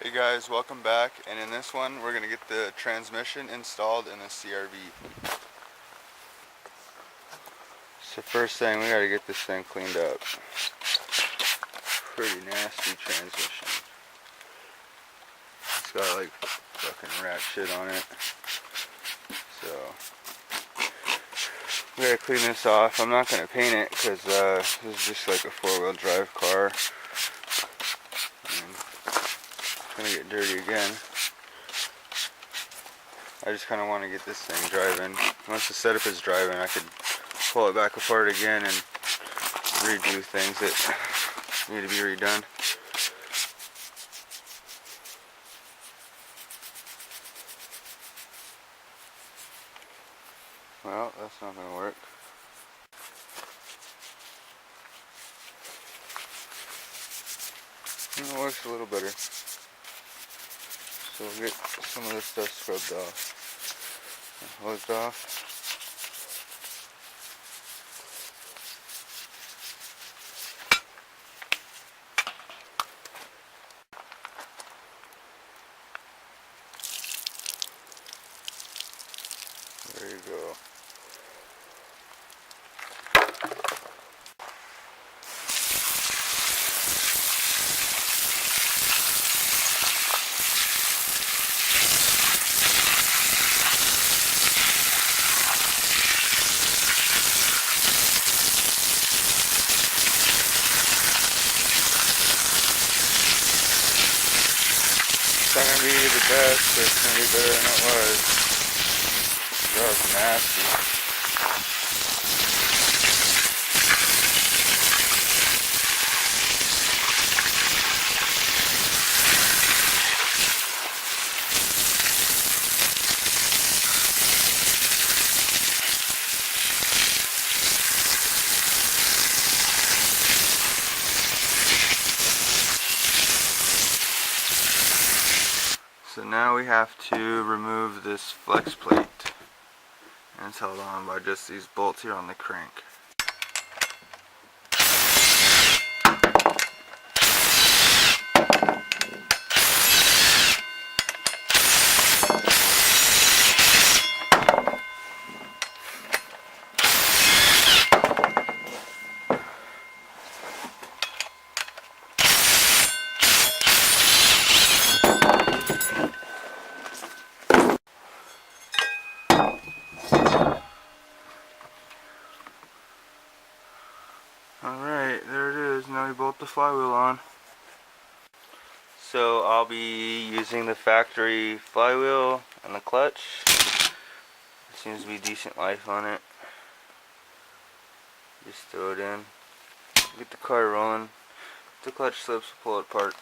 Hey guys, welcome back, and in this one we're going to get the transmission installed in the CRV. So first thing, we got to get this thing cleaned up. Pretty nasty transmission. It's got like fucking rat shit on it. So we got to clean this off. I'm not going to paint it because this is just like a four-wheel drive car. It's going to get dirty again. I just kind of want to get this thing driving. Once the setup is driving, I could pull it back apart again and redo things that need to be redone. Well, that's not going to work. It works a little better. So we'll get some of this stuff scrubbed off, hosed off. There you go. It's not going to be the best, but it's going to be better than it was. That was nasty. So now we have to remove this flex plate, and it's held on by just these bolts here on the crank. Alright, there it is. Now we bolt the flywheel on. So I'll be using the factory flywheel and the clutch. There seems to be decent life on it. Just throw it in. Get the car rolling. If the clutch slips, we'll pull it apart.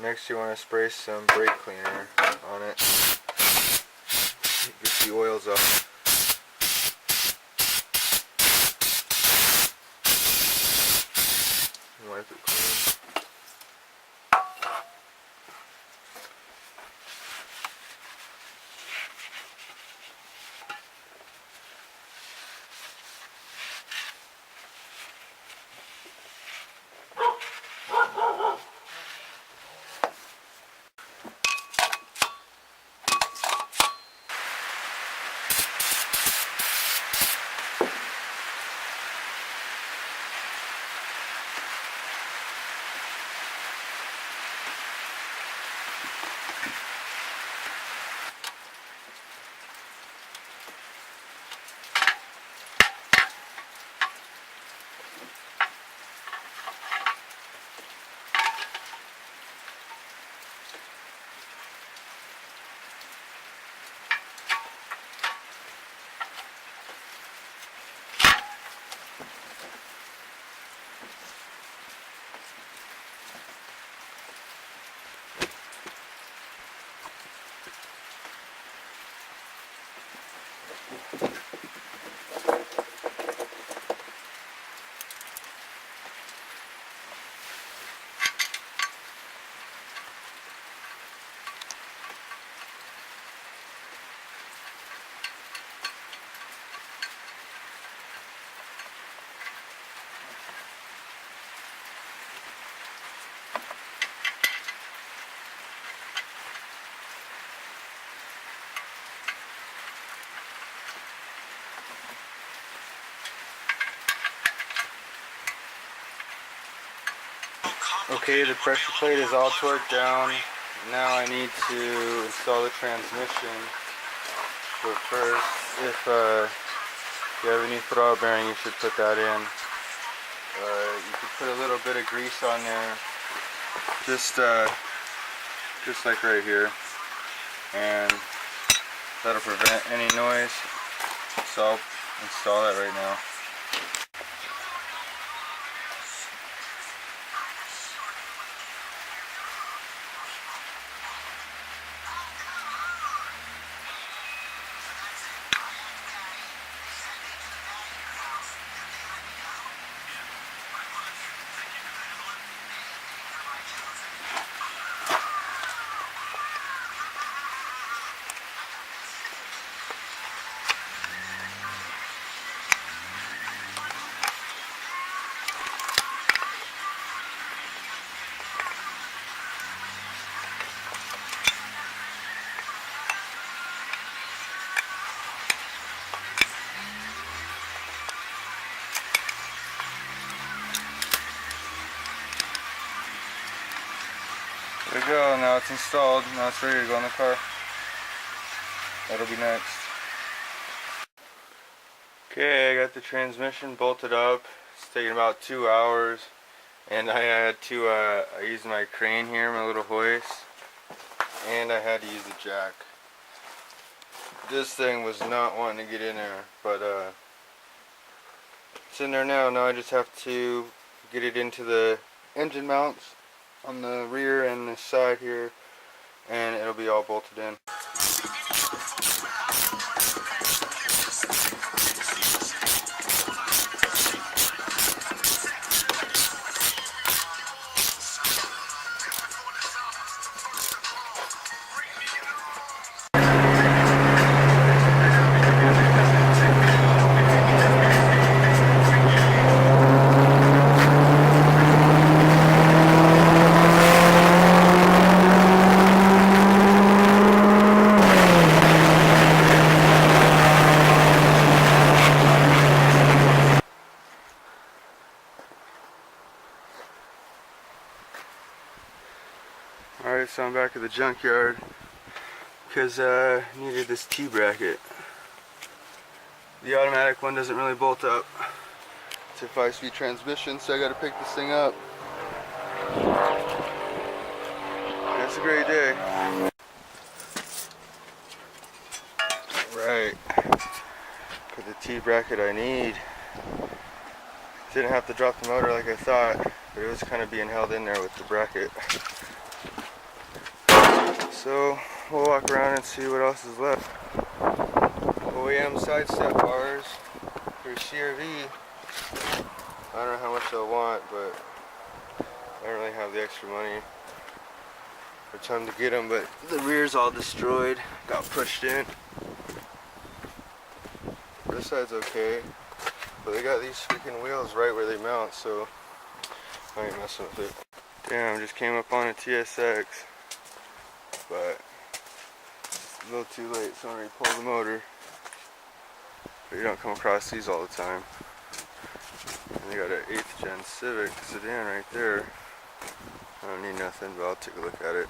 Next you want to spray some brake cleaner on it. Get the oils off. Wipe it clean. Okay, the pressure plate is all torqued down. Now I need to install the transmission. So first, if you have any throttle bearing, you should put that in. You could put a little bit of grease on there, just like right here, and that'll prevent any noise. So I'll install that right now. There we go, now it's installed, now it's ready to go in the car. That'll be next. Okay, I got the transmission bolted up. It's taking about 2 hours. And I had to, I used my crane here, my little hoist. And I had to use the jack. This thing was not wanting to get in there, but it's in there now. Now I just have to get it into the engine mounts on the rear and the side here, and it'll be all bolted in. Alright, so I'm back at the junkyard because I needed this T-bracket. The automatic one doesn't really bolt up. It's a 5-speed transmission, so I gotta pick this thing up. It's a great day. Right. Got the T-bracket I need. Didn't have to drop the motor like I thought, but it was kind of being held in there with the bracket. So we'll walk around and see what else is left. OEM side step bars for CRV. I don't know how much they'll want, but I don't really have the extra money or time to get them. But the rear's all destroyed, got pushed in. This side's okay, but they got these freaking wheels right where they mount, so I ain't messing with it. Damn, just came up on a TSX, but it's a little too late, so I already pulled the motor. But you don't come across these all the time. And they got an 8th gen Civic sedan right there. I don't need nothing, but I'll take a look at it.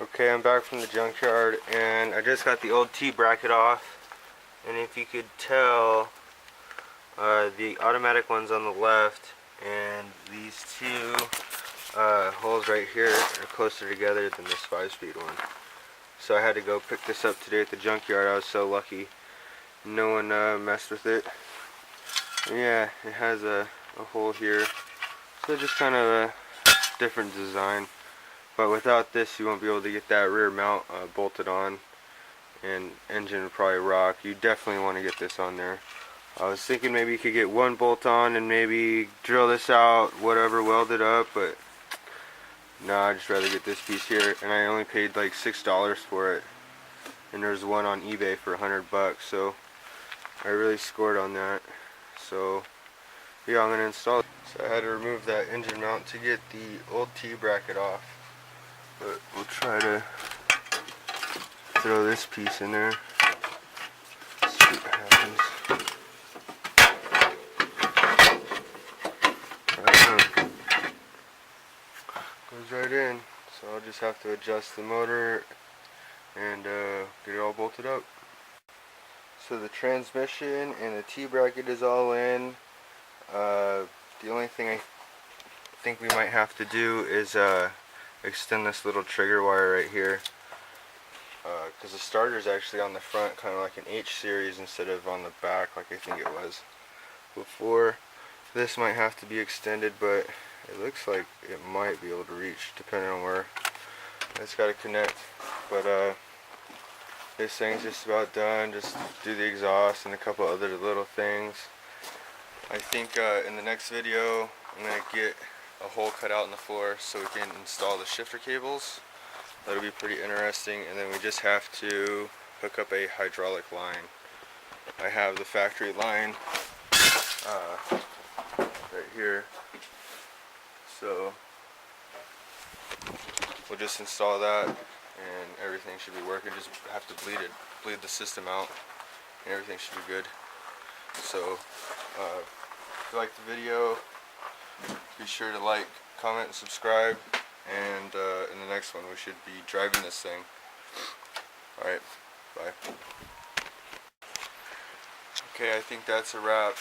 Okay, I'm back from the junkyard, and I just got the old T-bracket off. And if you could tell, the automatic one's on the left, and these two holes right here are closer together than this 5-speed one. So I had to go pick this up today at the junkyard. I was so lucky. No one messed with it. And yeah, it has a hole here. So just kind of a different design. But without this, you won't be able to get that rear mount bolted on. And engine would probably rock. You definitely want to get this on there. I was thinking maybe you could get one bolt on and maybe drill this out, whatever, weld it up, but no, I'd just rather get this piece here. And I only paid like $6 for it, and there's one on eBay for $100, so I really scored on that. So yeah, I'm gonna install it. So I had to remove that engine mount to get the old T-bracket off, but we'll try to throw this piece in there. See what happens. Goes right in, so I'll just have to adjust the motor and get it all bolted up. So the transmission and the T-bracket is all in. The only thing I think we might have to do is extend this little trigger wire right here, because the starter is actually on the front, kind of like an H series instead of on the back like I think it was before. This might have to be extended, but it looks like it might be able to reach depending on where it's got to connect. But this thing's just about done. Just do the exhaust and a couple other little things. I think in the next video I'm going to get a hole cut out in the floor so we can install the shifter cables. That'll be pretty interesting. And then we just have to hook up a hydraulic line. I have the factory line right here, so we'll just install that and everything should be working. Just have to bleed the system out and everything should be good. So if you like the video, be sure to like, comment, and subscribe, and in the next one we should be driving this thing. Alright, bye. Okay, I think that's a wrap.